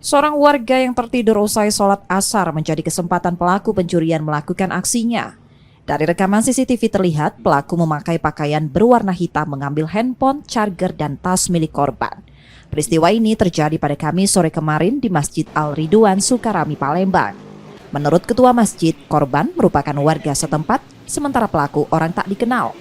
Seorang warga yang tertidur usai sholat asar menjadi kesempatan pelaku pencurian melakukan aksinya. Dari rekaman CCTV terlihat pelaku memakai pakaian berwarna hitam mengambil handphone, charger, dan tas milik korban. Peristiwa ini terjadi pada Kamis sore kemarin di Masjid Al-Ridwan, Sukarami, Palembang. Menurut ketua masjid, korban merupakan warga setempat, sementara pelaku orang tak dikenal.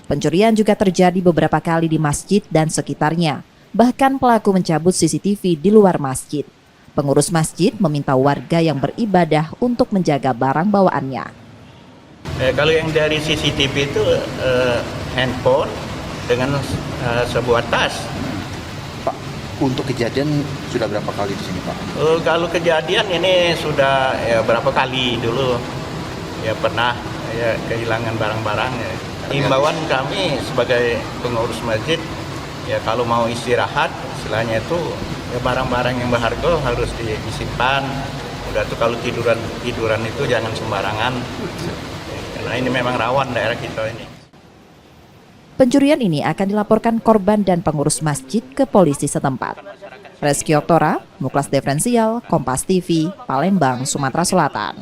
Pencurian juga terjadi beberapa kali di masjid dan sekitarnya. Bahkan pelaku mencabut CCTV di luar masjid. Pengurus masjid meminta warga yang beribadah untuk menjaga barang bawaannya. Kalau yang dari CCTV itu handphone dengan sebuah tas. Pak, untuk kejadian sudah berapa kali di sini, Pak? Kalau kejadian ini sudah berapa kali dulu ya pernah ya kehilangan barang-barang. Ya. Himbauan kami sebagai pengurus masjid ya kalau mau istirahat istilahnya itu ya barang-barang yang berharga harus disimpan. Udah tuh kalau tiduran itu jangan sembarangan. Karena ini memang rawan daerah kita ini. Pencurian ini akan dilaporkan korban dan pengurus masjid ke polisi setempat. Reski Oktora, Muklas Diferensial, Kompas TV, Palembang, Sumatera Selatan.